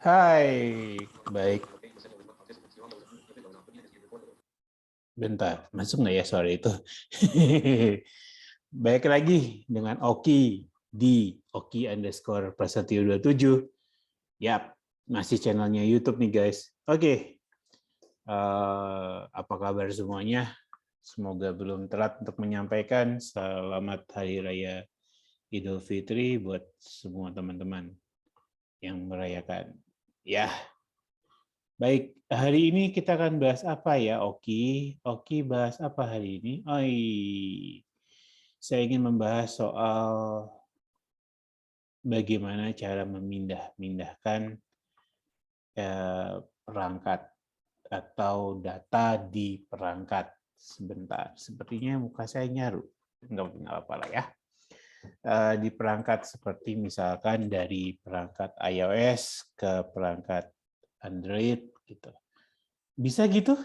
Hai, baik. Bentar, masuk nggak ya suara itu? Baik lagi dengan Oki di Oki_Prasetyo27. Yap, masih channelnya YouTube nih guys. Oke, apa kabar semuanya? Semoga belum telat untuk menyampaikan selamat Hari Raya Idul Fitri buat semua teman-teman yang merayakan. Ya, baik, hari ini kita akan bahas apa ya, Oki? Oki bahas apa hari ini? Saya ingin membahas soal bagaimana cara memindahkan perangkat atau data di perangkat. Sebentar, sepertinya muka saya nyaru. Nggak apa-apa lah ya. Di perangkat seperti misalkan dari perangkat iOS ke perangkat Android gitu. Bisa gitu?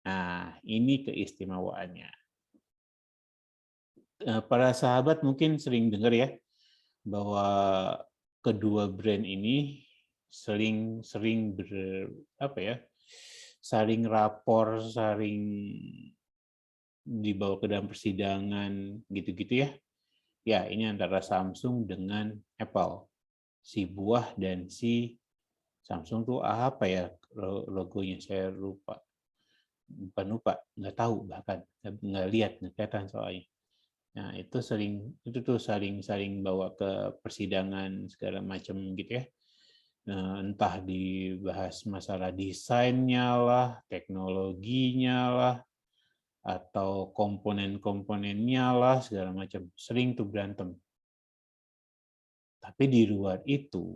Nah, ini keistimewaannya. Para sahabat mungkin sering dengar ya, bahwa kedua brand ini sering saling rapor, saling dibawa ke dalam persidangan, gitu-gitu ya. Ya, ini antara Samsung dengan Apple. Si buah dan si Samsung tuh apa ya logonya, saya lupa. Bukan lupa, nggak tahu bahkan, nggak lihat, nggak kelihatan soalnya. Nah, itu tuh saling bawa ke persidangan segala macam gitu ya. Nah, entah dibahas masalah desainnya lah, teknologinya lah, atau komponen-komponennya lah, segala macam. Sering tuh berantem. Tapi di luar itu,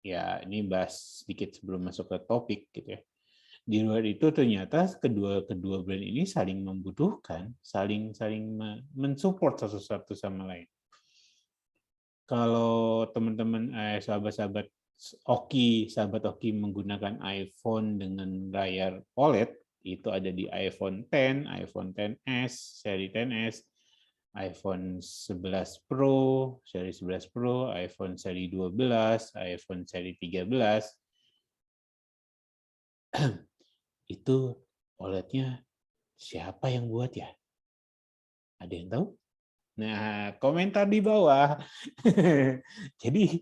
ya ini bahas sedikit sebelum masuk ke topik gitu ya. Di luar itu ternyata kedua brand ini saling membutuhkan, saling mensupport satu sama lain. Kalau teman-teman sahabat-sahabat sahabat Oki menggunakan iPhone dengan layar OLED, itu ada di iPhone X, iPhone XS, seri XS, iPhone 11 Pro, seri 11 Pro, iPhone seri 12, iPhone seri 13, itu OLED-nya siapa yang buat ya? Ada yang tahu? Nah, komentar di bawah. Jadi,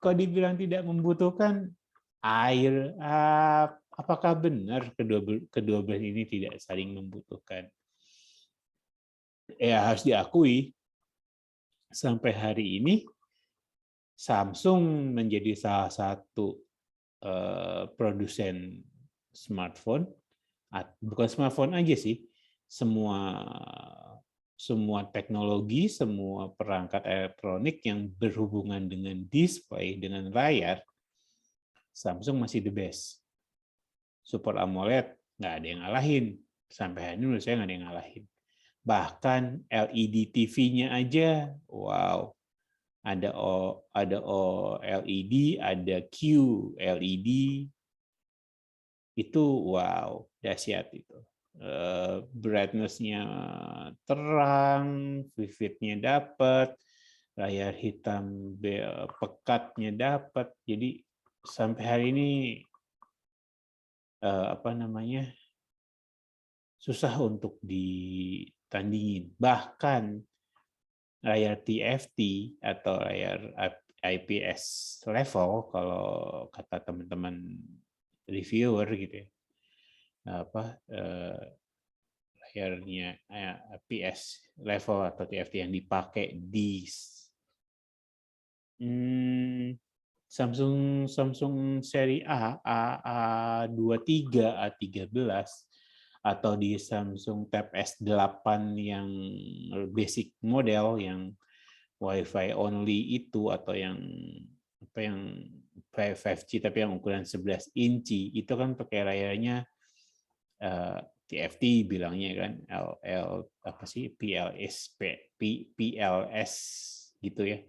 kalau dibilang tidak membutuhkan air, apakah benar kedua brand ini tidak saling membutuhkan? Ya, harus diakui, sampai hari ini Samsung menjadi salah satu produsen smartphone, bukan smartphone aja sih, semua teknologi, semua perangkat elektronik yang berhubungan dengan display, dengan layar, Samsung masih the best. Support AMOLED, nggak ada yang ngalahin. Sampai hari ini menurut saya nggak ada yang ngalahin. Bahkan LED TV-nya aja, wow. Ada OLED, ada QLED, itu wow, dahsyat itu. Brightness-nya terang, vivid-nya dapat, layar hitam pekatnya dapat. Jadi sampai hari ini susah untuk ditandingin. Bahkan layar TFT atau layar IPS level, kalau kata teman-teman reviewer gitu ya, layarnya IPS level atau TFT yang dipakai di Samsung seri A23, A13, atau di Samsung Tab S8 yang basic model, yang Wi-Fi only itu, atau yang 5G tapi yang ukuran 11 inci, itu kan pakai layarnya TFT bilangnya kan, PLS gitu ya.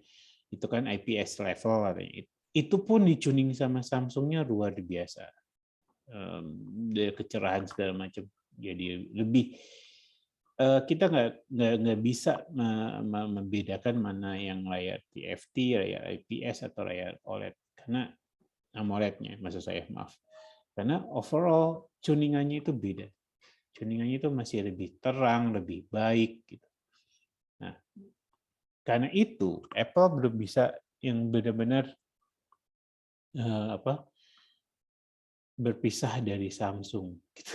Itu kan IPS level katanya. Itu pun dicuning sama Samsungnya luar biasa. Dari kecerahan segala macam. Jadi lebih kita nggak bisa membedakan mana yang layar TFT, layar IPS, atau layar OLED, karena AMOLED-nya, maksud saya, maaf. Karena overall tuningannya itu beda. Tuningannya itu masih lebih terang, lebih baik gitu. Nah, karena itu Apple belum bisa yang benar-benar berpisah dari Samsung gitu.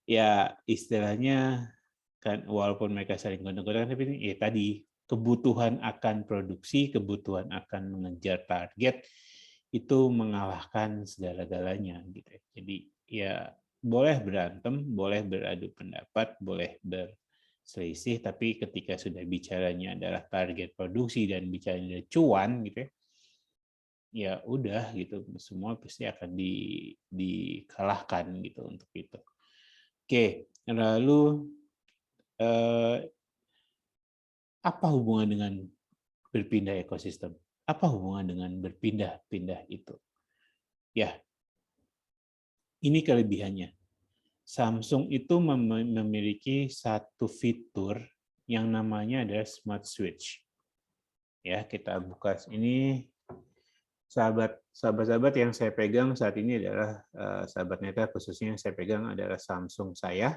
Ya istilahnya kan walaupun mereka saling gonta-ganti, tapi ya tadi kebutuhan akan produksi, kebutuhan akan mengejar target itu mengalahkan segala-galanya gitu. Jadi ya boleh berantem, boleh beradu pendapat, boleh berselisih, tapi ketika sudah bicaranya adalah target produksi dan bicaranya cuan gitu ya udah gitu, semua pasti akan dikalahkan gitu untuk itu. Oke, lalu apa hubungan dengan berpindah ekosistem? Apa hubungan dengan berpindah-pindah itu? Ya, ini kelebihannya. Samsung itu memiliki satu fitur yang namanya adalah Smart Switch. Ya, kita buka ini. Sahabat-sahabat yang saya pegang saat ini adalah sahabat Neta, khususnya yang saya pegang adalah Samsung saya.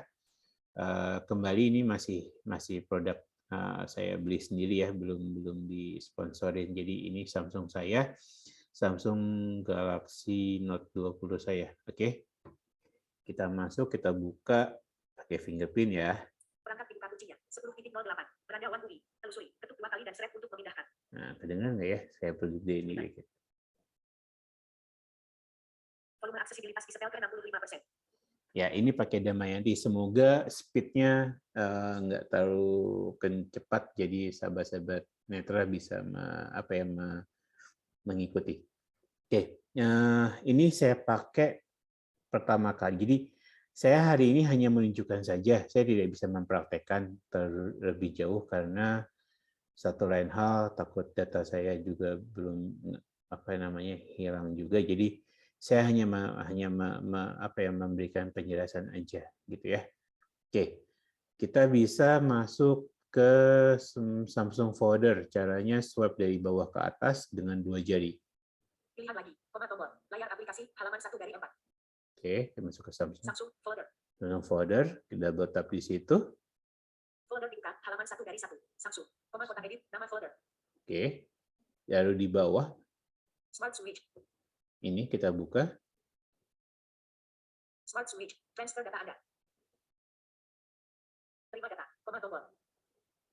Kembali ini masih produk saya beli sendiri ya, belum disponsorin. Jadi ini Samsung saya, Samsung Galaxy Note 20 saya. Oke, kita masuk, kita buka pakai fingerprint ya. Perangkat dibuka kuncinya 10.08. Beranda One UI. Telusuri, ketuk 2 kali dan strap untuk memindahkan. Nah, kedengaran nggak ya? Saya perlu ini dikit. Volume aksesibilitas disetel ke 65%. Ya, ini pakai Damayanti. Semoga speed-nya nggak terlalu cepat, jadi sahabat-sahabat Netra bisa mengikuti. Oke, ini saya pakai pertama kali. Jadi saya hari ini hanya menunjukkan saja. Saya tidak bisa mempraktekkan terlebih jauh karena satu lain hal takut data saya juga belum hilang juga. Jadi saya hanya memberikan penjelasan aja gitu ya. Oke, kita bisa masuk ke Samsung Folder. Caranya swipe dari bawah ke atas dengan 2 jari. Pilihan lagi, tombol, layar aplikasi, halaman 1 dari 4. Oke, kita masuk ke Samsung. Samsung Folder. Samsung Folder, kita double tap di situ. Folder dibuka, halaman 1 dari 1. Samsung, kotak edit, nama folder. Oke, lalu di bawah. Smart Switch. Ini kita buka. Smart Switch, transfer data Anda. Terima data, tombol.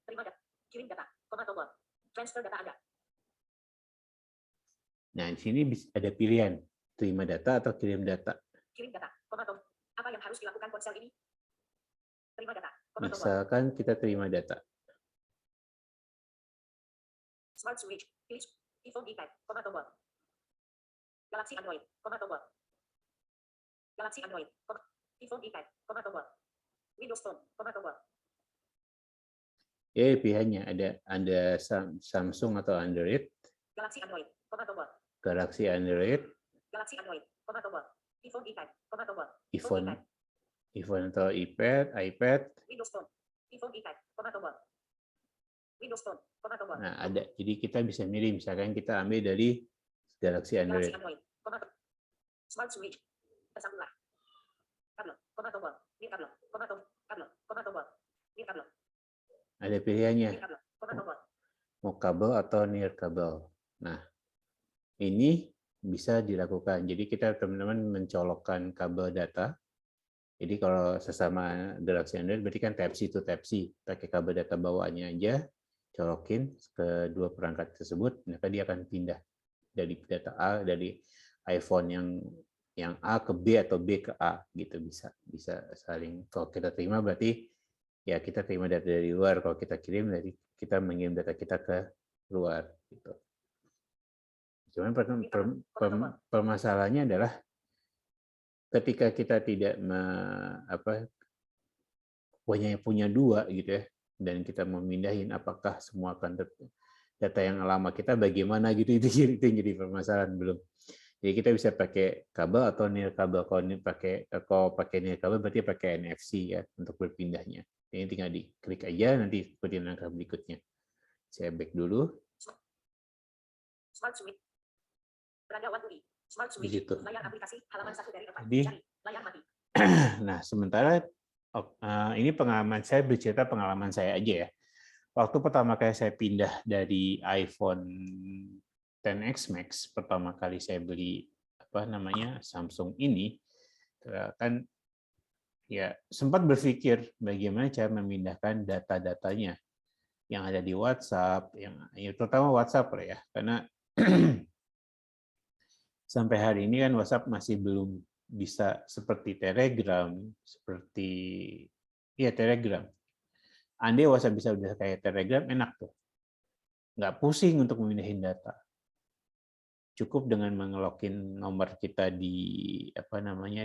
Terima data, kirim data, tombol. Transfer data Anda. Nah, di sini ada pilihan, terima data atau kirim data. Kirim data, tombol. Apa yang harus dilakukan ponsel ini? Terima data, tombol. Misalkan kita terima data. Smart Switch, pilih iPhone iPad, tombol. Galaxy Android, tombol. Galaxy Android, iPhone iPad, tombol. Windows Phone, tombol. Pilihannya ada Samsung atau Android. Galaxy Android, tombol. Galaxy Android. Galaxy Android, tombol. iPhone iPad, tombol. iPhone atau iPad. Windows Phone, iPhone iPad, tombol. Windows Phone, tombol. Nah, ada. Jadi kita bisa milih, misalkan kita ambil dari Galaxy Android. Galaxy Android, tombol. Smart Switch, tersambunglah. Kabel, tombol. Ini kabel, tombol. Ini kabel. Ada pilihannya. Ini kabel, tombol. Mau kabel atau near kabel. Nah, ini bisa dilakukan. Jadi kita teman-teman mencolokkan kabel data. Jadi kalau sesama Galaxy Android berarti kan Type-C to Type-C. Pakai kabel data bawaannya aja, colokin ke dua perangkat tersebut, maka dia akan pindah dari data A, dari iPhone yang A ke B atau B ke A gitu, bisa saling. Kalau kita terima berarti ya kita terima data dari luar, kalau kita kirim dari kita mengirim data kita ke luar gitu. Cuman permasalahannya adalah ketika kita tidak punya dua gitu ya, dan kita memindahin, apakah semua akan data yang lama kita bagaimana gitu, itu yang jadi permasalahan belum. Jadi kita bisa pakai kabel atau near kabel. Kalau pakai near kabel berarti pakai NFC ya untuk berpindahnya. Ini tinggal diklik aja, nanti ikuti langkah berikutnya. Saya back dulu. Smart Switch. Beranda One UI. Smart di switch. situ. Layar aplikasi halaman 1 dari 4. Jadi, Cari. Layar mati. nah sementara ini pengalaman saya, bercerita pengalaman saya aja ya. Waktu pertama kali saya pindah dari iPhone XS Max, pertama kali saya beli Samsung ini, kan ya sempat berpikir bagaimana cara memindahkan data-datanya yang ada di WhatsApp, yang terutama WhatsApp lah ya, karena sampai hari ini kan WhatsApp masih belum bisa seperti Telegram, seperti Telegram. Andai WhatsApp bisa udah kayak Telegram, enak tuh. Nggak pusing untuk memindahin data. Cukup dengan mengelogin nomor kita di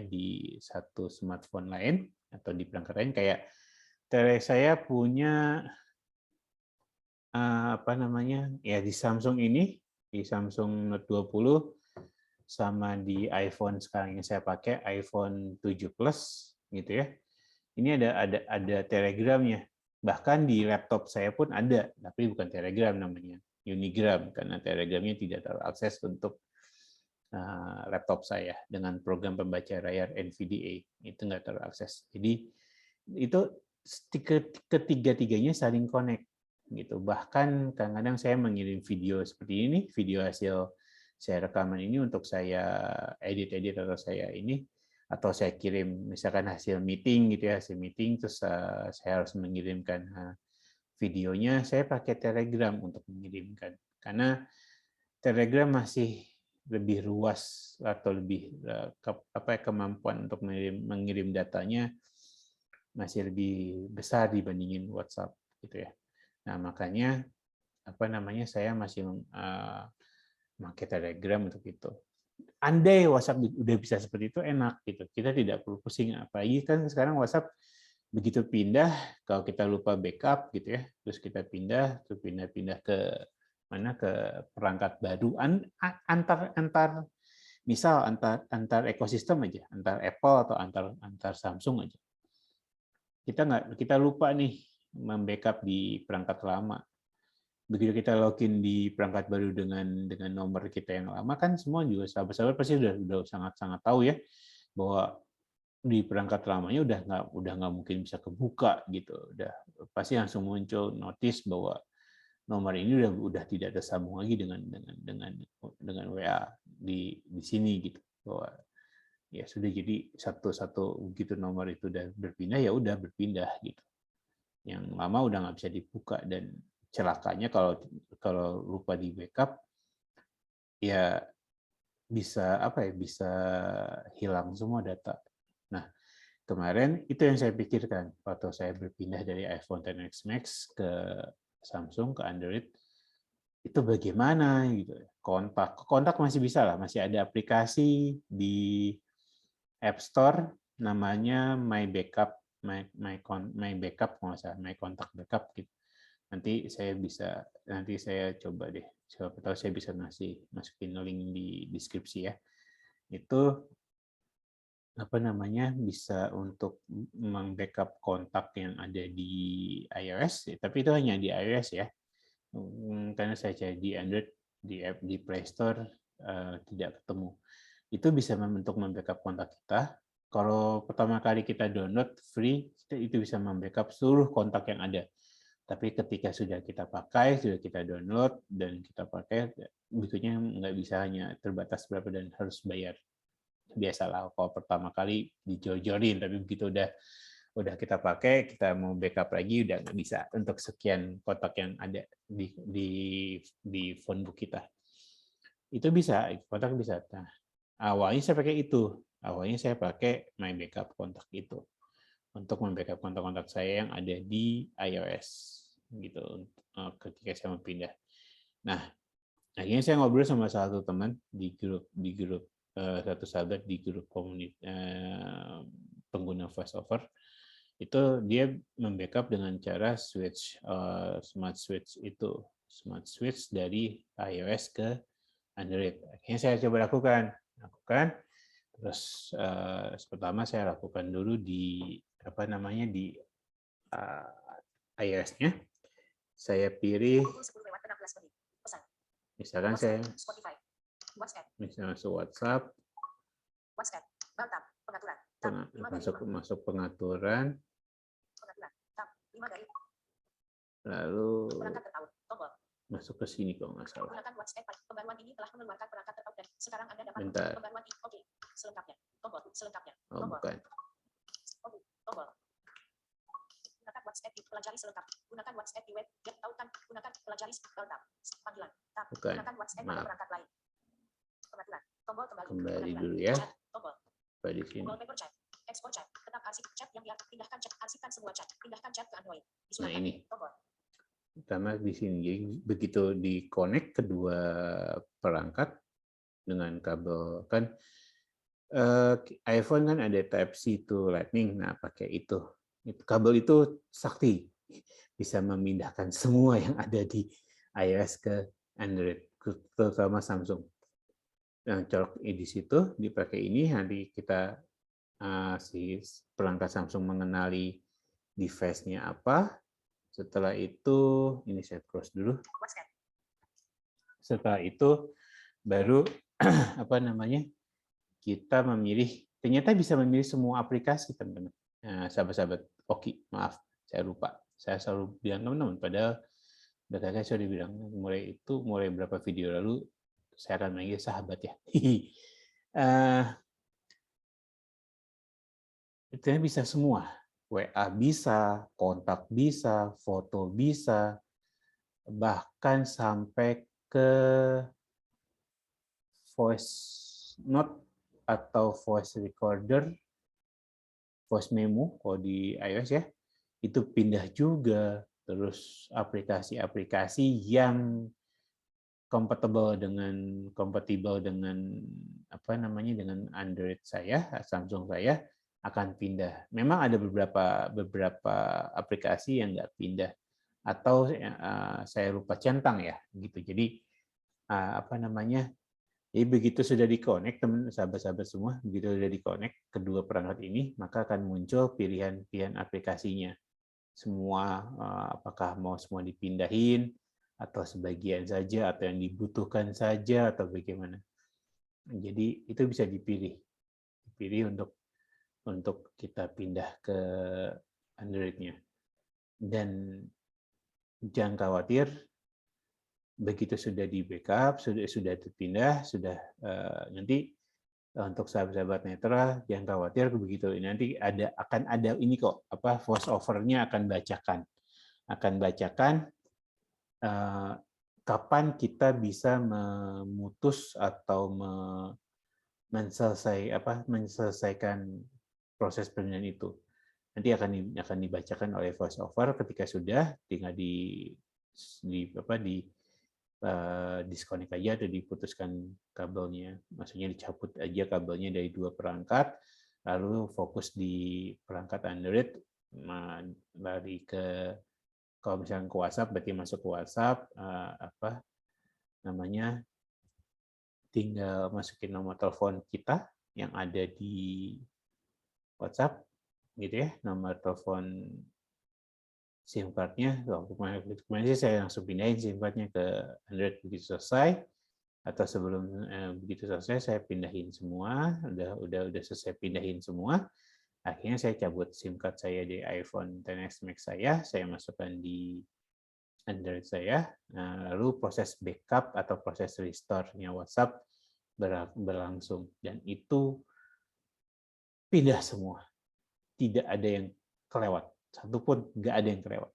di satu smartphone lain atau di perangkat lain, kayak saya punya di Samsung ini, di Samsung Note 20 sama di iPhone sekarang yang saya pakai, iPhone 7 Plus gitu ya. Ini ada Telegramnya. Bahkan di laptop saya pun ada, tapi bukan Telegram namanya, Unigram, karena Telegramnya tidak terakses untuk laptop saya dengan program pembaca layar NVDA, itu nggak terakses. Jadi itu ketiga-tiganya saling connect gitu. Bahkan kadang-kadang saya mengirim video seperti ini, video hasil saya rekaman ini untuk saya edit atau saya kirim misalkan hasil meeting gitu ya, hasil meeting, terus saya harus mengirimkan videonya, saya pakai Telegram untuk mengirimkan, karena Telegram masih lebih luas atau lebih kemampuan untuk mengirim datanya masih lebih besar dibandingin WhatsApp gitu ya. Nah, makanya saya masih pakai Telegram untuk itu. Andai WhatsApp udah bisa seperti itu, enak gitu. Kita tidak perlu pusing, apalagi kan sekarang WhatsApp begitu pindah, kalau kita lupa backup gitu ya, terus kita pindah ke perangkat baru, antar ekosistem aja, antar Apple atau antar Samsung aja. Kita lupa nih membackup di perangkat lama. Begitu kita login di perangkat baru dengan nomor kita yang lama, kan semua juga sahabat-sahabat pasti udah sangat-sangat tahu ya bahwa di perangkat lamanya udah nggak mungkin bisa kebuka gitu. Udah pasti langsung muncul notice bahwa nomor ini udah tidak tersambung lagi dengan WA di sini gitu. Bahwa ya sudah, jadi satu begitu nomor itu udah berpindah, ya udah berpindah gitu. Yang lama udah nggak bisa dibuka, dan celakanya kalau lupa di backup ya bisa bisa hilang semua data. Nah, kemarin itu yang saya pikirkan waktu saya berpindah dari iPhone XS Max ke Samsung, ke Android, itu bagaimana gitu. Kontak masih bisa lah, masih ada aplikasi di App Store namanya My Backup, My Backup kalau nggak salah, My Contact Backup gitu. Nanti saya coba deh, siapa tahu saya bisa masukin link di deskripsi ya. Itu bisa untuk membackup kontak yang ada di iOS, tapi itu hanya di iOS ya. Karena saya cari di Android, di Play Store tidak ketemu. Itu bisa untuk membackup kontak kita. Kalau pertama kali kita download free, itu bisa membackup seluruh kontak yang ada. Tapi ketika sudah kita pakai, sudah kita download dan kita pakai, berikutnya nggak bisa, hanya terbatas berapa dan harus bayar. Biasalah kalau pertama kali dijor-jorin, tapi begitu udah kita pakai, kita mau backup lagi udah nggak bisa untuk sekian kontak yang ada di phone book kita. Itu bisa, kontak bisa. Nah, awalnya saya pakai itu. Awalnya saya pakai My Backup kontak itu untuk membackup kontak-kontak saya yang ada di iOS gitu ketika saya mau pindah. Nah, akhirnya saya ngobrol sama salah satu teman di grup satu sahabat di grup komunitas pengguna VoiceOver. Itu dia membackup dengan cara smart switch dari iOS ke Android. Akhirnya saya coba lakukan. Terus pertama saya lakukan dulu di iOS-nya. Saya pilih, misalkan saya WhatsApp. Bisa masuk WhatsApp, WhatsApp. Baltab. Pengaturan. Tab. 5 dari 5. masuk pengaturan, Pengaturan. Tab. 5 dari. lalu Perangkat terpaut. Tombol. masuk ke sini kalau nggak salah. Gunakan WhatsApp. Pembaruan ini telah mengeluarkan perangkat terpaut dan sekarang Anda dapat Bentar. pembaruan ini. Oke. Selengkapnya. Tombol. Selengkapnya. Oh, Tombol. bukan. Oke. Tombol. Gunakan WhatsApp di pelajari selengkap. Gunakan WhatsApp di web. Get tautan. Gunakan pelajari Baltab. Panggilan. Tab. Bukan. Gunakan WhatsApp pada Maaf. perangkat lain. Pengaturan. Tombol kembali. Kembali Pengaturan. dulu ya. Chat. Tombol. Apa di sini? Wallpaper chat. Export chat. Tetap arsip chat yang dia pindahkan chat. Arsipkan semua chat. Pindahkan chat ke Android. Nah, Disunahkan. ini. Tombol. Pertama di sini. Jadi begitu di-connect kedua perangkat dengan kabel kan iPhone kan ada Type-C to Lightning. Nah, pakai itu. Kabel itu sakti. Bisa memindahkan semua yang ada di iOS ke Android, terutama Samsung. Yang colok di situ dipakai ini, nanti kita si perangkat Samsung mengenali device-nya apa. Setelah itu ini saya close dulu. WhatsApp. Setelah itu baru apa namanya, kita memilih, ternyata bisa memilih semua aplikasi, teman-teman. Nah, sahabat-sahabat, oke, maaf, saya lupa. Saya selalu bilang teman-teman, padahal kakak saya sudah bilang mulai berapa video lalu saya akan manggil sahabat ya. Itu bisa semua. WA bisa, kontak bisa, foto bisa, bahkan sampai ke voice note atau voice recorder, voice memo kalau di iOS ya, itu pindah juga. Terus aplikasi-aplikasi yang kompatibel dengan apa namanya, dengan Android saya, Samsung saya akan pindah. Memang ada beberapa aplikasi yang nggak pindah atau saya lupa centang ya gitu. Jadi apa namanya? Jadi begitu sudah di-connect, teman sahabat-sahabat semua, begitu sudah di-connect kedua perangkat ini, maka akan muncul pilihan-pilihan aplikasinya. Semua apakah mau semua dipindahin atau sebagian saja atau yang dibutuhkan saja atau bagaimana. Jadi itu bisa dipilih untuk kita pindah ke Android-nya. Dan jangan khawatir, begitu sudah di backup, sudah terpindah, sudah nanti untuk sahabat-sahabat Netra jangan khawatir, begitu nanti akan ada ini kok, apa, voice over-nya akan bacakan kapan kita bisa memutus atau menyelesaikan proses perpindahan itu. Nanti akan dibacakan oleh voice over. Ketika sudah, tinggal disconnect aja atau diputuskan kabelnya, maksudnya dicabut aja kabelnya dari dua perangkat, lalu fokus di perangkat Android, lari ke, kalau misalnya ke WhatsApp berarti masuk ke WhatsApp, tinggal masukin nomor telepon kita yang ada di WhatsApp gitu ya, nomor telepon SIM card-nya. Kemarin sih saya langsung pindahin SIM card-nya ke Android begitu selesai, atau sebelum begitu selesai saya pindahin semua, udah selesai pindahin semua. Akhirnya saya cabut SIM card saya di iPhone XS Max saya masukkan di Android saya. Lalu proses backup atau proses restore-nya WhatsApp berlangsung, dan itu pindah semua. Tidak ada yang kelewat. Satupun nggak ada yang kelewat.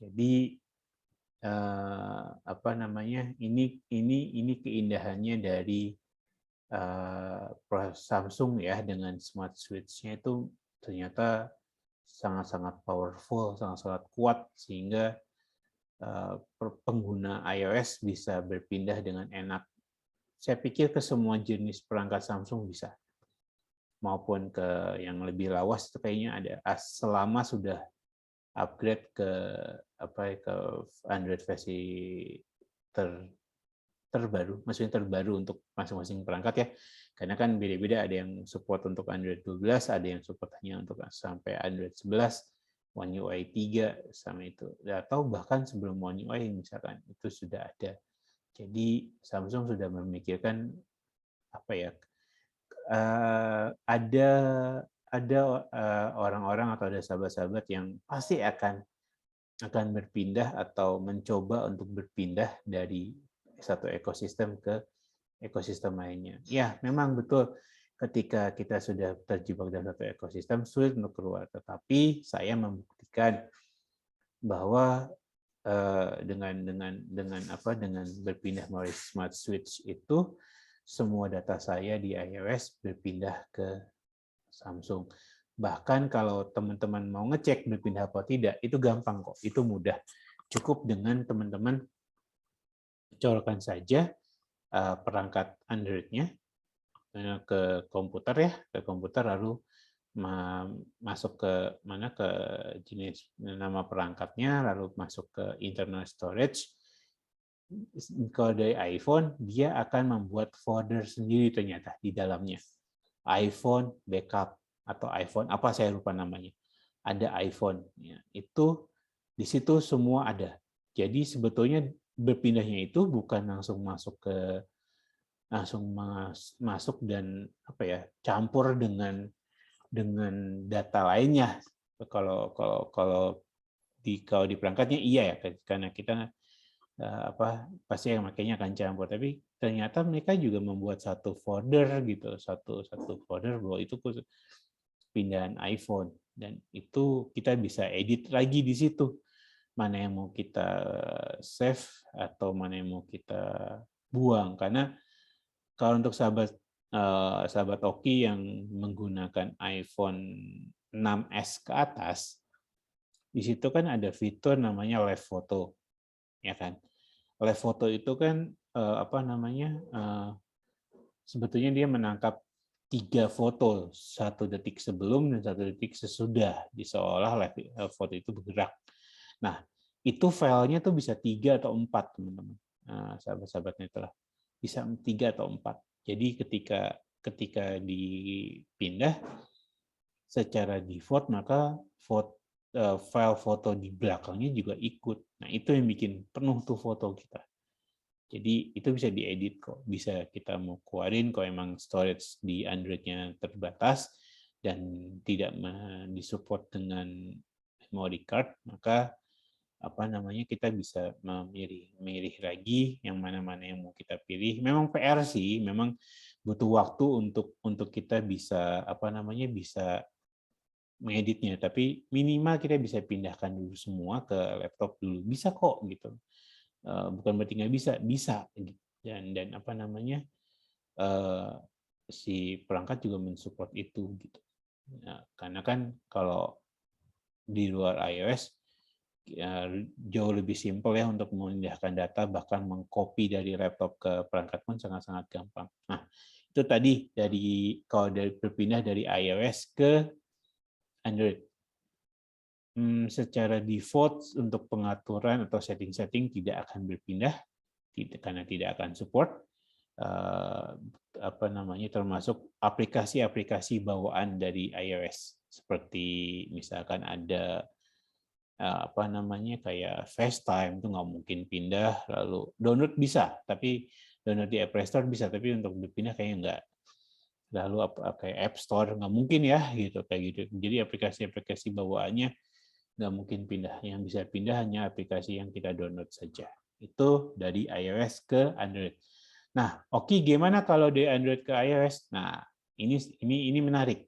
Jadi apa namanya, ini keindahannya dari Samsung ya, dengan smart switch-nya itu ternyata sangat-sangat powerful, sangat-sangat kuat, sehingga pengguna iOS bisa berpindah dengan enak. Saya pikir ke semua jenis perangkat Samsung bisa, maupun ke yang lebih lawas itu kayaknya ada, selama sudah upgrade ke Android versi terbaru, maksudnya terbaru untuk masing-masing perangkat ya, karena kan beda-beda, ada yang support untuk Android 12, ada yang support hanya untuk sampai Android 11, One UI 3 sama itu, atau bahkan sebelum One UI misalkan itu sudah ada. Jadi Samsung sudah memikirkan apa ya? Ada orang-orang atau ada sahabat-sahabat yang pasti akan berpindah atau mencoba untuk berpindah dari satu ekosistem ke ekosistem lainnya. Ya, memang betul ketika kita sudah terjebak dalam satu ekosistem sulit untuk keluar. Tetapi saya membuktikan bahwa dengan berpindah melalui Smart Switch itu semua data saya di iOS berpindah ke Samsung. Bahkan kalau teman-teman mau ngecek berpindah apa tidak, itu gampang kok, itu mudah. Cukup dengan teman-teman colokkan saja perangkat Android-nya ke komputer lalu masuk ke jenis nama perangkatnya, lalu masuk ke internal storage. Kalau dari iPhone, dia akan membuat folder sendiri ternyata di dalamnya. iPhone backup atau iPhone apa saya lupa namanya. Ada iPhone, ya, itu di situ semua ada. Jadi sebetulnya berpindahnya itu bukan langsung masuk dan campur dengan data lainnya. Kalau di perangkatnya iya ya, karena kita pasti yang makanya akan campur. Tapi ternyata mereka juga membuat satu folder gitu, satu folder bahwa itu pindahan iPhone, dan itu kita bisa edit lagi di situ. Mana yang mau kita save atau mana yang mau kita buang. Karena kalau untuk sahabat Oki yang menggunakan iPhone 6s ke atas, di situ kan ada fitur namanya live photo, ya kan? Live photo itu kan sebetulnya dia menangkap 3 foto, 1 detik sebelum dan 1 detik sesudah, seolah live foto itu bergerak. Nah, itu filenya tuh bisa 3 atau 4, teman-teman. Sahabat-sahabatnya itulah bisa 3 atau 4. Jadi ketika dipindah secara default, maka file foto di belakangnya juga ikut. Nah, itu yang bikin penuh tuh foto kita. Jadi itu bisa diedit kok, bisa kita mau keluarin kalau emang storage di Android-nya terbatas dan tidak disupport dengan memory card, maka kita bisa memilih lagi yang mana-mana yang mau kita pilih. Memang PR sih, memang butuh waktu untuk kita bisa bisa mengeditnya, tapi minimal kita bisa pindahkan dulu semua ke laptop dulu. Bisa kok gitu. Bukan berarti nggak bisa. Dan si perangkat juga mensupport itu gitu. Nah, karena kan kalau di luar iOS jauh lebih simpel ya untuk memindahkan data, bahkan mengcopy dari laptop ke perangkat pun sangat-sangat gampang. Nah, itu tadi kalau berpindah dari iOS ke Android. Secara default untuk pengaturan atau setting-setting tidak akan berpindah karena tidak akan support. Termasuk aplikasi-aplikasi bawaan dari iOS seperti misalkan ada kayak FaceTime itu nggak mungkin pindah, lalu download bisa, tapi download di App Store bisa, tapi untuk berpindah kayaknya nggak. Lalu kayak App Store nggak mungkin ya gitu kayak gitu. Jadi aplikasi-aplikasi bawaannya nggak mungkin pindah. Yang bisa pindah hanya aplikasi yang kita download saja. Itu dari iOS ke Android. Nah, oke, gimana kalau dari Android ke iOS? Nah, ini menarik.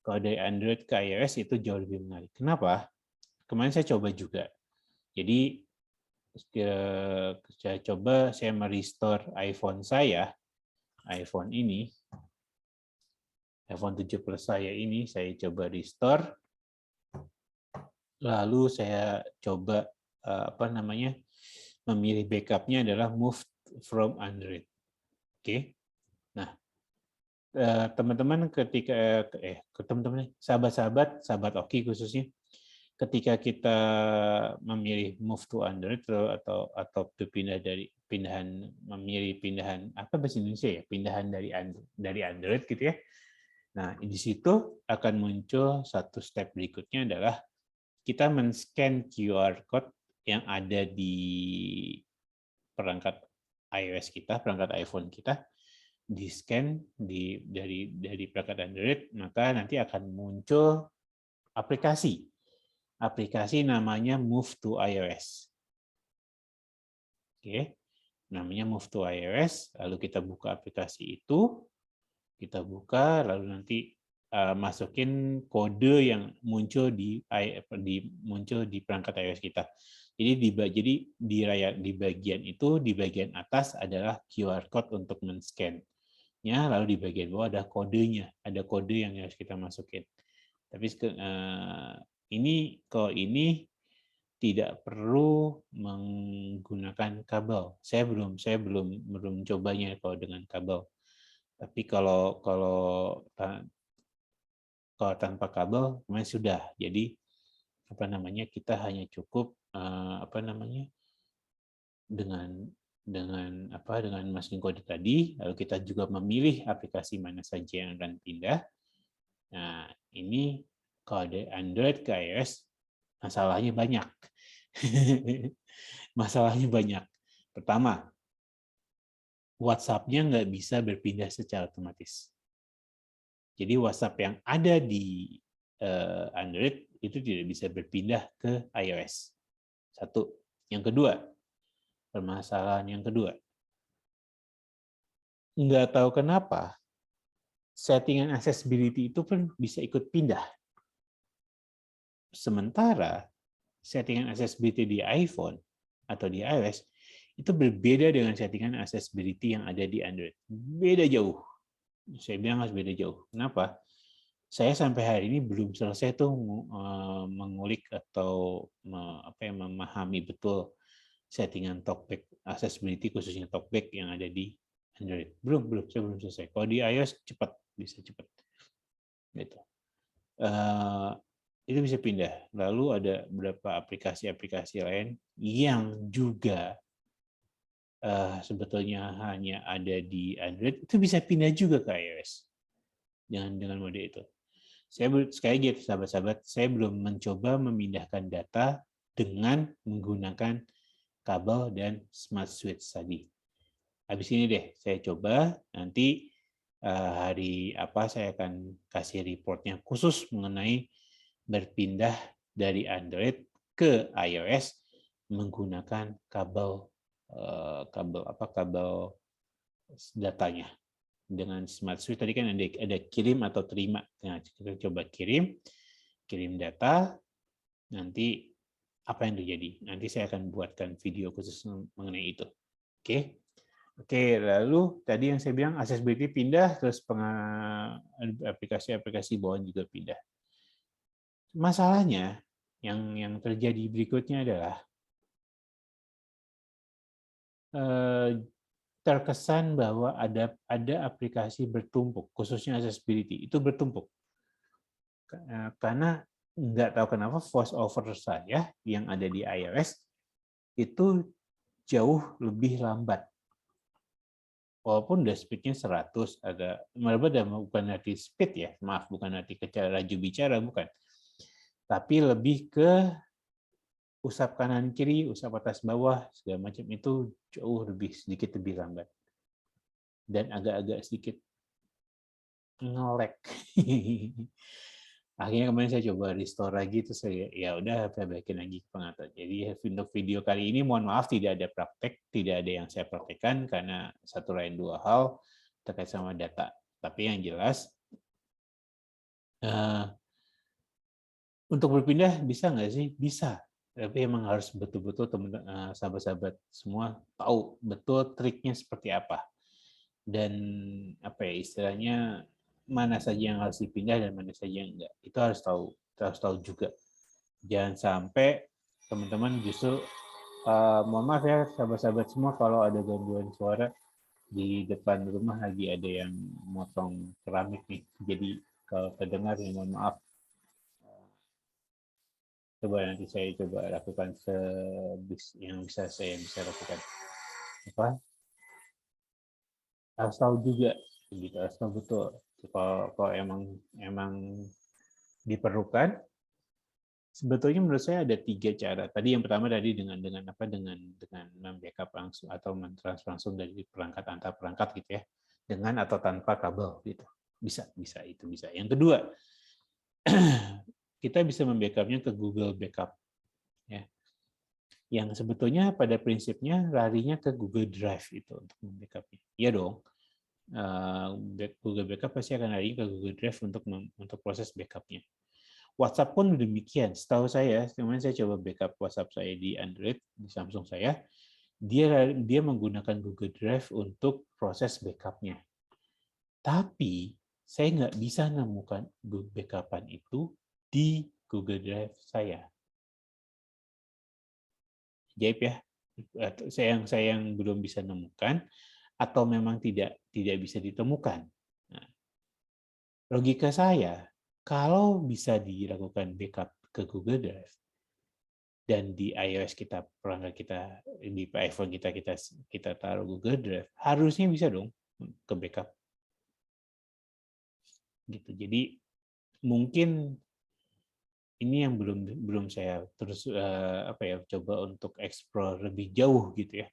Kalau dari Android ke iOS itu jauh lebih menarik. Kenapa? Kemarin saya coba juga. Jadi saya merestore iPhone saya, iPhone 7 Plus saya ini, saya coba restore. Lalu saya coba memilih backupnya adalah move from Android. Oke. Nah, teman-teman sahabat Oki khususnya, ketika kita memilih move to Android atau memilih pindahan apa bahasa Indonesia ya, pindahan dari Android gitu ya. Nah, di situ akan muncul satu step berikutnya adalah kita men-scan QR code yang ada di perangkat iOS kita, perangkat iPhone kita, di-scan dari perangkat Android, maka nanti akan muncul aplikasi. Aplikasi namanya Move to iOS. Oke, namanya Move to iOS, lalu kita buka aplikasi itu, kita buka, lalu nanti masukin kode yang muncul di perangkat iOS kita. Jadi di bagian itu, di bagian atas adalah QR code untuk men-scan-nya, lalu di bagian bawah ada kodenya, ada kode yang harus kita masukin. Tapi kalau ini tidak perlu menggunakan kabel. Saya belum cobanya kalau dengan kabel. Tapi kalau tanpa kabel memang sudah. Jadi kita hanya cukup dengan masukin kode tadi, lalu kita juga memilih aplikasi mana saja yang akan pindah. Nah, ini kode Android ke iOS masalahnya banyak. Masalahnya banyak. Pertama, WhatsApp-nya nggak bisa berpindah secara otomatis. Jadi WhatsApp yang ada di Android itu tidak bisa berpindah ke iOS. Satu. Yang kedua, permasalahan yang kedua, nggak tahu kenapa settingan accessibility itu pun bisa ikut pindah. Sementara settingan accessibility di iPhone atau di iOS itu berbeda dengan settingan accessibility yang ada di Android. Beda jauh. Saya bilang harus beda jauh. Kenapa? Saya sampai hari ini belum selesai tuh mengulik atau memahami betul settingan talkback accessibility khususnya talkback yang ada di Android. Saya belum selesai. Kalau di iOS bisa cepat. Gitu. Itu bisa pindah. Lalu ada beberapa aplikasi-aplikasi lain yang juga sebetulnya hanya ada di Android, itu bisa pindah juga ke iOS dengan mode itu. Sekali lagi, sahabat-sahabat, saya belum mencoba memindahkan data dengan menggunakan kabel dan smart switch tadi. Habis ini deh, saya coba nanti hari saya akan kasih reportnya khusus mengenai berpindah dari Android ke iOS menggunakan kabel datanya. Dengan smart switch tadi kan ada kirim atau terima. Nah, kita coba kirim data, nanti apa yang terjadi? Nanti saya akan buatkan video khusus mengenai itu. Oke, lalu tadi yang saya bilang accessibility pindah, terus aplikasi-aplikasi bawaan juga pindah. Masalahnya yang terjadi berikutnya adalah terkesan bahwa ada aplikasi bertumpuk, khususnya accessibility, itu bertumpuk. Karena nggak tahu kenapa voice over saya yang ada di iOS itu jauh lebih lambat. Walaupun udah speed-nya 100, bukan arti speed ya, maaf, bukan arti laju bicara, bukan. Tapi lebih ke usap kanan kiri, usap atas bawah, segala macam itu jauh sedikit lebih lambat. Dan agak-agak sedikit nge-lag. Akhirnya kemarin saya coba restore lagi, terus saya baikin lagi pengatur. Jadi untuk video kali ini mohon maaf tidak ada praktek, tidak ada yang saya praktekkan karena satu lain dua hal terkait sama data. Tapi yang jelas untuk berpindah bisa nggak sih? Bisa. Tapi emang harus betul-betul teman-teman sahabat-sahabat semua tahu betul triknya seperti apa. Dan istilahnya mana saja yang harus dipindah dan mana saja yang enggak. Itu harus tahu juga. Jangan sampai teman-teman justru mohon maaf ya sahabat-sahabat semua kalau ada gangguan suara di depan rumah lagi ada yang motong keramik nih. Jadi kalau terdengar ya mohon maaf. Coba nanti saya lakukan yang bisa saya lakukan. Harus tahu juga, gitu, harus tahu betul. Kalau emang diperlukan, Sebetulnya menurut saya ada 3 cara. Tadi yang pertama tadi dengan membackup langsung atau mentransfer langsung dari perangkat antar perangkat gitu ya, dengan atau tanpa kabel gitu. Bisa itu bisa. Yang kedua, kita bisa membackup-nya ke Google Backup ya. Yang sebetulnya pada prinsipnya larinya ke Google Drive itu untuk membackup-nya. Iya dong. Google Backup pasti akan lari ke Google Drive untuk proses backup-nya. WhatsApp pun demikian. Setahu saya, kemarin saya coba backup WhatsApp saya di Android, di Samsung saya, dia menggunakan Google Drive untuk proses backup-nya. Tapi saya nggak bisa menemukan backup-an itu di Google Drive saya. Ajaib ya. Saya yang belum bisa menemukan atau memang tidak bisa ditemukan. Nah, logika saya, kalau bisa dilakukan backup ke Google Drive dan di iOS kita, perangkat kita, di iPhone kita taruh Google Drive, harusnya bisa dong ke backup. Gitu. Jadi mungkin ini yang belum saya terus coba untuk explore lebih jauh gitu ya.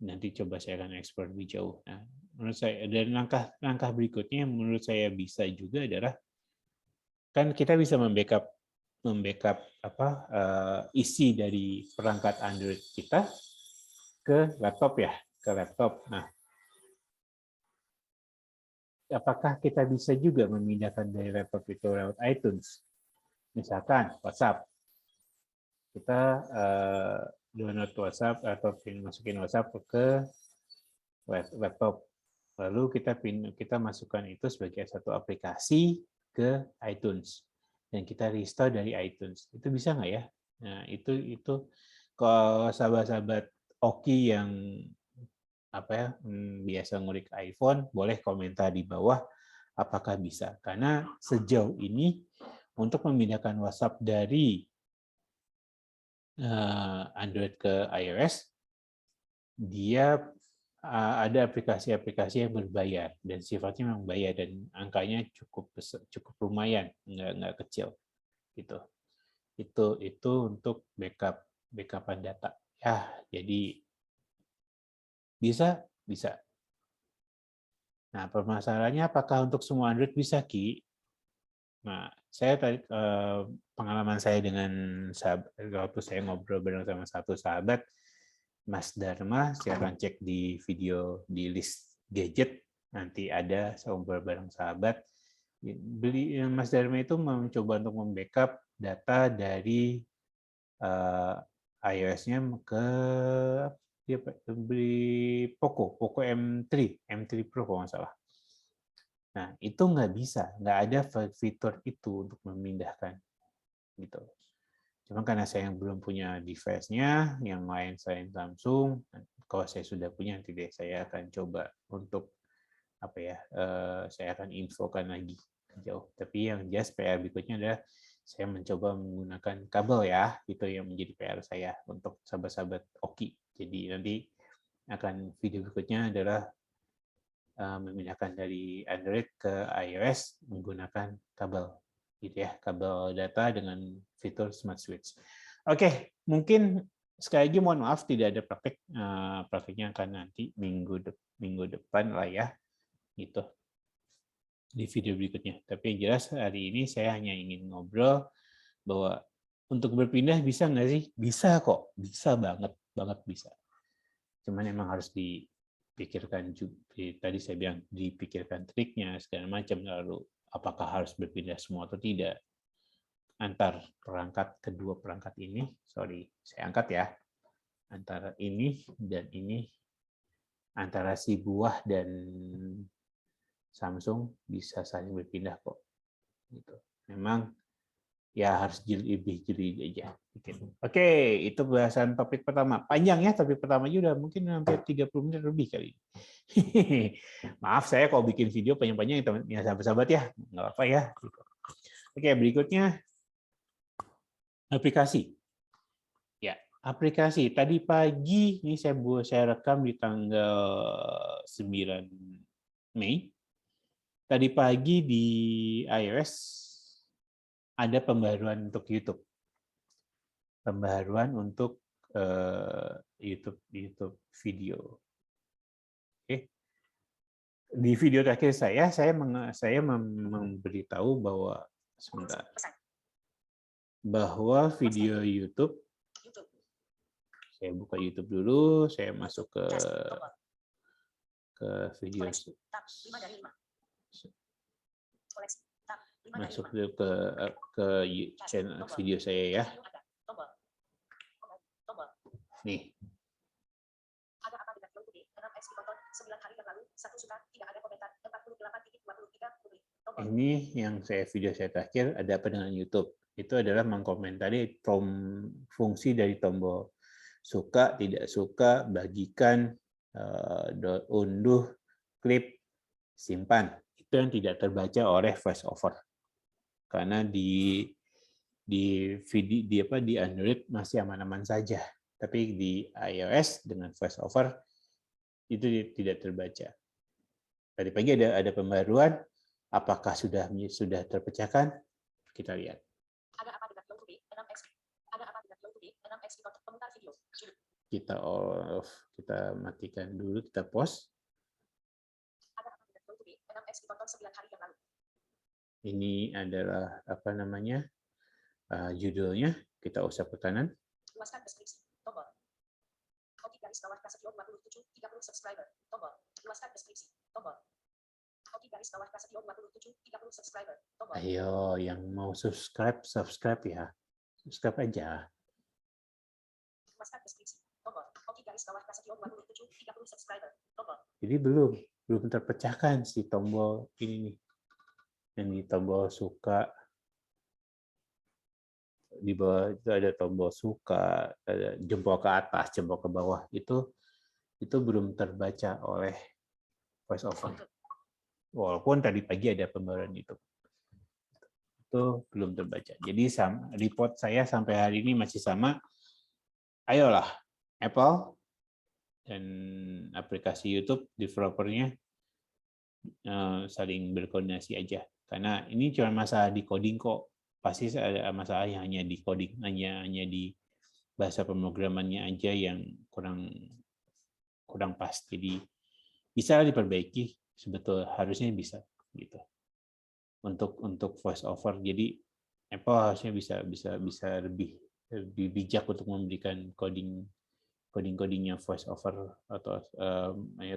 Nanti coba saya akan explore lebih jauh. Nah, menurut saya, dan langkah berikutnya yang menurut saya bisa juga adalah kan kita bisa membackup isi dari perangkat Android kita ke laptop ya, ke laptop. Nah, apakah kita bisa juga memindahkan dari laptop itu lewat iTunes? Misalkan WhatsApp, kita download WhatsApp atau masukin WhatsApp ke laptop, lalu kita masukkan itu sebagai satu aplikasi ke iTunes dan kita restore dari iTunes. Itu bisa nggak ya? Nah, itu kalau sahabat-sahabat Oki yang biasa ngulik iPhone, boleh komentar di bawah apakah bisa. Karena sejauh ini untuk memindahkan WhatsApp dari Android ke iOS, dia ada aplikasi-aplikasi yang berbayar dan sifatnya memang bayar dan angkanya cukup lumayan, nggak kecil gitu. Itu untuk backupan data. Ya, jadi bisa. Nah, permasalahannya apakah untuk semua Android bisa, Ki? Nah, saya tadi pengalaman saya dengan waktu saya ngobrol bareng sama satu sahabat, Mas Dharma, silakan cek di video di list gadget, nanti ada ngobrol bareng sahabat. Mas Dharma itu mencoba untuk membackup data dari iOS-nya ke dia beli Poco M3 Pro kalau nggak salah. Nah, itu nggak ada fitur itu untuk memindahkan gitu. Cuma karena saya yang belum punya device-nya, yang lain selain Samsung, kalau saya sudah punya nanti deh saya akan coba untuk saya akan infokan lagi jauh. Tapi yang jelas PR berikutnya adalah saya mencoba menggunakan kabel ya, itu yang menjadi PR saya untuk sahabat-sahabat Oki. Jadi nanti akan video berikutnya adalah memindahkan dari Android ke iOS menggunakan kabel, gitu ya, kabel data dengan fitur Smart Switch. Oke, mungkin sekali lagi mohon maaf tidak ada prakteknya akan nanti minggu depan lah ya, gitu di video berikutnya. Tapi yang jelas hari ini saya hanya ingin ngobrol bahwa untuk berpindah bisa nggak sih? Bisa kok, bisa banget bisa. Cuman emang harus dipikirkan juga. Tadi saya bilang dipikirkan triknya segala macam, lalu apakah harus berpindah semua atau tidak antar kedua perangkat ini. Sorry, saya angkat ya. Antara ini dan ini, antara si buah dan Samsung bisa saling berpindah kok. Gitu. Memang ya harus lebih jeli aja. Oke, itu bahasan topik pertama. Panjang ya topik pertama juga, mungkin hampir 30 menit lebih kali ini. Maaf saya kalau bikin video panjang-panjang ya sahabat-sahabat ya, nggak apa ya. Oke, berikutnya aplikasi. Ya, aplikasi. Tadi pagi ini saya rekam di tanggal 9 Mei. Tadi pagi di iOS ada pembaruan untuk YouTube. pembaharuan untuk YouTube video. Oke. Di video terakhir saya memberitahu bahwa sebentar, Pesan. bahwa video YouTube, YouTube. saya buka YouTube dulu, saya masuk ke Just. Tombol. video, Koleksi. Tab 5 dari 5. Koleksi. Tab 5 dari masuk 5. dulu ke channel video saya ya. Video ada. Tombol. Tombol. Nih, Ada apa dengan Flow Today? 6x ditonton 9 hari yang lalu. 1 suka, tidak ada komentar. 48.23 publik. Tombol. ini yang video saya terakhir, ada apa dengan YouTube? Itu adalah mengkomentari fungsi dari tombol suka, tidak suka, bagikan, unduh, klip, simpan. Itu yang tidak terbaca oleh VoiceOver. Karena di Android masih aman-aman saja. Tapi di iOS dengan VoiceOver itu tidak terbaca. Tadi pagi ada pembaruan, apakah sudah terpecahkan? Kita lihat. Ada apa dengan Flow Today? 6x. Ada apa dengan Flow Today? 6x ditonton pemutar video. Kita off, kita matikan dulu, kita pause. Ada apa dengan Flow Today? 6x ditonton 9 hari yang lalu. Ini adalah apa namanya? Judulnya, kita usap ke kanan. Luaskan deskripsi. Tombol. Oke garis bawah Prasetyo 27, 30 subscriber. Tombol. Luaskan deskripsi. Tombol. Oke garis bawah Prasetyo 27, 30 subscriber. Tombol. Ayo, yang mau subscribe ya. Subscribe aja. Luaskan deskripsi. Tombol. Oke garis bawah Prasetyo 27, 30 subscriber. Tombol. Jadi belum terpecahkan si tombol ini nih. Yang di tombol suka, di bawah itu ada tombol suka, ada jempol ke atas, jempol ke bawah, itu belum terbaca oleh VoiceOver. Walaupun tadi pagi ada pembaruan itu belum terbaca. Jadi report saya sampai hari ini masih sama. Ayolah, Apple dan aplikasi YouTube developernya saling berkoordinasi aja. Karena ini cuma masalah di coding kok. Pasti ada masalah yang hanya di coding, hanya di bahasa pemrogramannya aja yang kurang pas. Jadi bisa diperbaiki, sebetulnya harusnya bisa gitu. Untuk voice over, jadi Apple harusnya bisa lebih bijak untuk memberikan codingnya voice over atau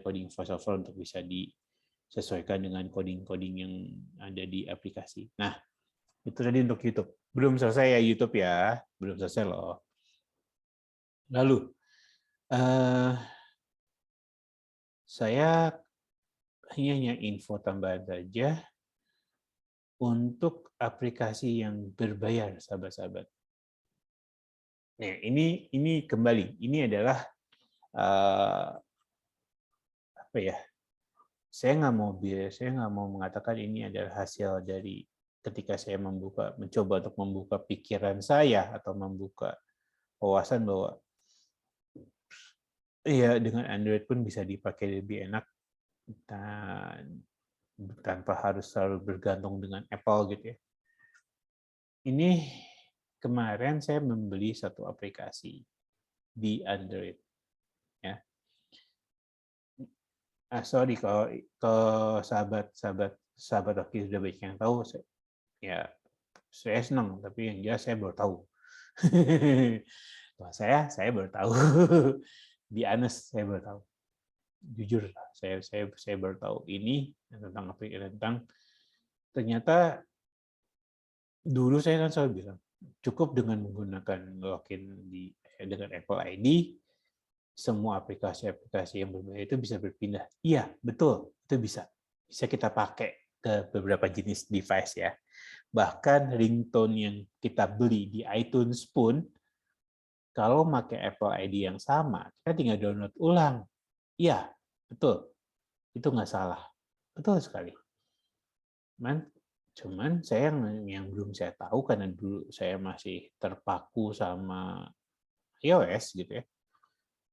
coding voice over untuk bisa disesuaikan dengan coding yang ada di aplikasi. Nah, itu tadi untuk YouTube. Belum selesai ya YouTube ya, belum selesai loh. Lalu saya hanya info tambahan saja untuk aplikasi yang berbayar, sahabat-sahabat. Nah, ini kembali, ini adalah apa ya? Saya nggak mau mengatakan ini adalah hasil dari ketika saya mencoba untuk membuka pikiran saya atau membuka wawasan bahwa ya dengan Android pun bisa dipakai lebih enak dan tanpa harus selalu bergantung dengan Apple gitu ya. Ini kemarin saya membeli satu aplikasi di Android. Ya. Sorry kalau sahabat Oki sudah banyak yang tahu, ya saya senang, tapi yang jelas saya baru tahu. saya baru tahu. Be honest, saya baru tahu. Jujur, saya baru tahu ini tentang aplikasi, ternyata dulu saya kan selalu bilang cukup dengan menggunakan login dengan Apple ID, semua aplikasi-aplikasi yang berbeda itu bisa berpindah. Iya, betul, itu bisa. Bisa kita pakai ke beberapa jenis device ya. Bahkan ringtone yang kita beli di iTunes pun, kalau pakai Apple ID yang sama, kita tinggal download ulang. Iya, betul. Itu nggak salah. Betul sekali. Cuman saya yang belum saya tahu, karena dulu saya masih terpaku sama iOS gitu ya.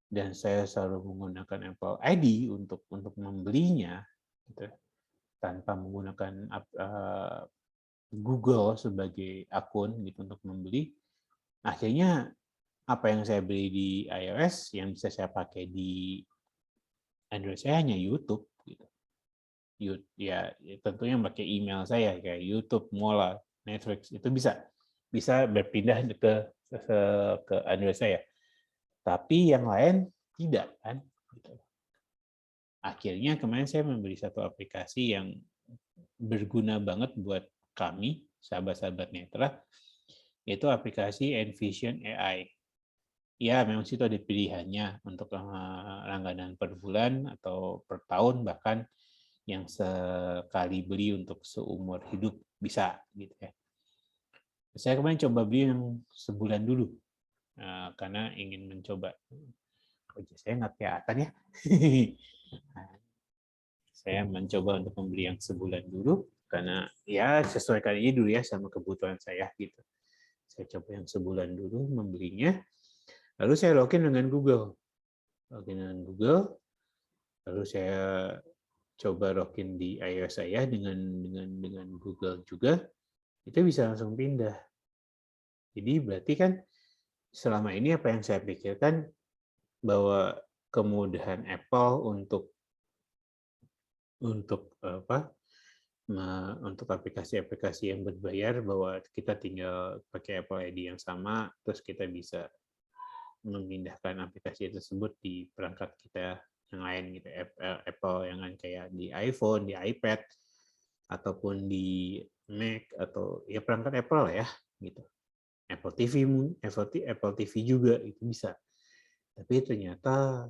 Dan saya selalu menggunakan Apple ID untuk membelinya, gitu, tanpa menggunakan Google sebagai akun gitu untuk membeli. Akhirnya apa yang saya beli di iOS yang bisa saya pakai di Android saya hanya YouTube gitu. Ya tentunya pakai email saya kayak YouTube, Mola, Netflix itu bisa berpindah ke Android saya. Tapi yang lain tidak kan. Gitu. Akhirnya kemarin saya membeli satu aplikasi yang berguna banget buat kami, sahabat-sahabat Netra, yaitu aplikasi Envision AI. Ya, memang situ ada pilihannya untuk langganan per bulan atau per tahun, bahkan yang sekali beli untuk seumur hidup bisa gitu ya. Saya kemarin coba beli yang sebulan dulu karena ingin mencoba. Saya nggak kelihatan ya. Saya mencoba untuk membeli yang sebulan dulu karena ya sesuaikan ini dulu ya sama kebutuhan saya gitu. Saya coba yang sebulan dulu membelinya. Lalu saya login dengan Google. Lalu saya coba login di iOS saya dengan Google juga, itu bisa langsung pindah. Jadi berarti kan selama ini apa yang saya pikirkan bahwa kemudahan Apple untuk aplikasi-aplikasi yang berbayar, bahwa kita tinggal pakai Apple ID yang sama, terus kita bisa memindahkan aplikasi tersebut di perangkat kita yang lain gitu, Apple yang lain kayak di iPhone, di iPad, ataupun di Mac atau ya perangkat Apple lah ya gitu. Apple TV juga itu bisa. Tapi ternyata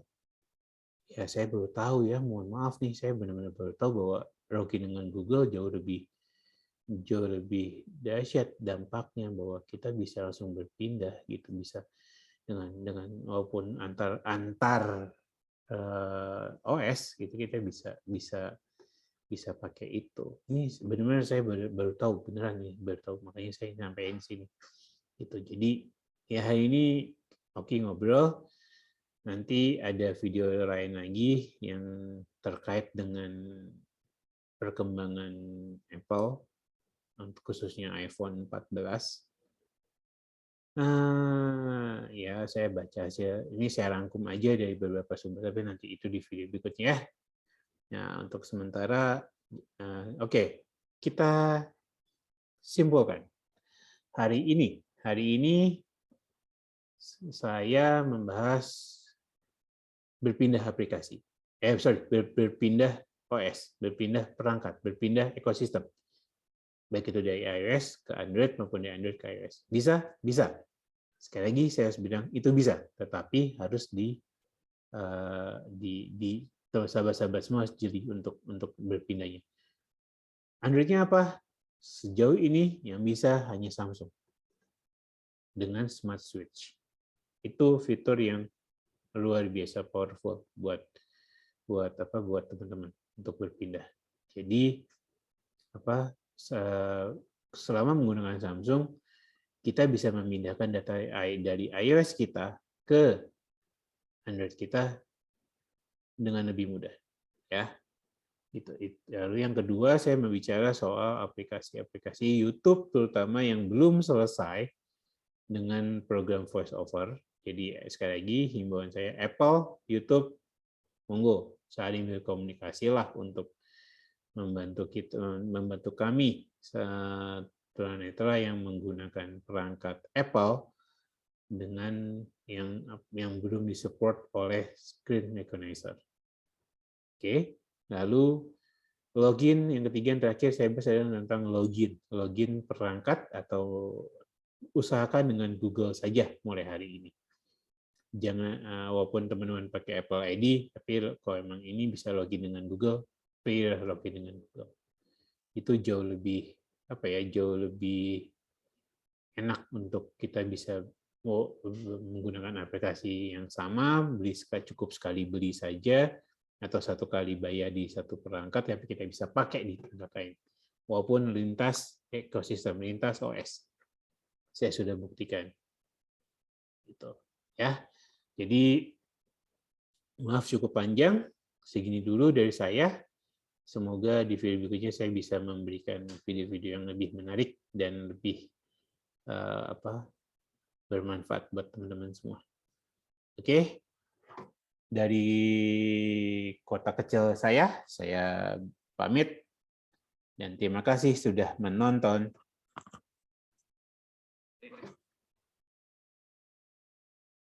ya saya baru tahu ya, mohon maaf nih, saya benar-benar baru tahu bahwa login dengan Google jauh lebih dahsyat dampaknya, bahwa kita bisa langsung berpindah gitu, bisa dengan walaupun antar OS gitu, kita bisa pakai itu. Ini benar-benar saya baru tahu, beneran nih baru tahu, makanya saya nyampein sini gitu. Jadi ya hari ini oke ngobrol, nanti ada video lain lagi yang terkait dengan perkembangan Apple untuk khususnya iPhone 14. Ya saya baca aja. Ini saya rangkum aja dari beberapa sumber, tapi nanti itu di video berikutnya ya. Nah, untuk sementara, oke, kita simpulkan. Hari ini saya membahas berpindah aplikasi. Berpindah OS, berpindah perangkat, berpindah ekosistem. Baik itu dari iOS ke Android maupun dari Android ke iOS. Bisa? Bisa. Sekali lagi saya harus bilang itu bisa, tetapi harus di sahabat-sahabat semua harus jeli untuk berpindahnya. Android-nya apa? Sejauh ini yang bisa hanya Samsung dengan Smart Switch. Itu fitur yang luar biasa powerful buat teman-teman untuk berpindah. Jadi selama menggunakan Samsung, kita bisa memindahkan data dari iOS kita ke Android kita dengan lebih mudah, ya. Lalu yang kedua, saya berbicara soal aplikasi-aplikasi YouTube, terutama yang belum selesai dengan program voice-over. Jadi sekali lagi himbauan saya, Apple, YouTube, monggo saling berkomunikasilah untuk membantu kami tunanetra yang menggunakan perangkat Apple dengan yang belum disupport oleh screen recognizer. Oke, lalu login yang ketiga yang terakhir saya bahas adalah tentang login perangkat, atau usahakan dengan Google saja mulai hari ini. Jangan walaupun teman-teman pakai Apple ID, tapi kalau emang ini bisa login dengan Google, pilih login dengan Google. Itu jauh lebih enak untuk kita bisa menggunakan aplikasi yang sama, cukup sekali beli saja, atau satu kali bayar di satu perangkat, tapi kita bisa pakai di perangkat lain. Walaupun lintas ekosistem, lintas OS. Saya sudah buktikan. Gitu. Ya. Jadi, maaf cukup panjang, segini dulu dari saya. Semoga di video berikutnya saya bisa memberikan video-video yang lebih menarik dan lebih bermanfaat buat teman-teman semua. Oke, dari kota kecil saya pamit dan terima kasih sudah menonton.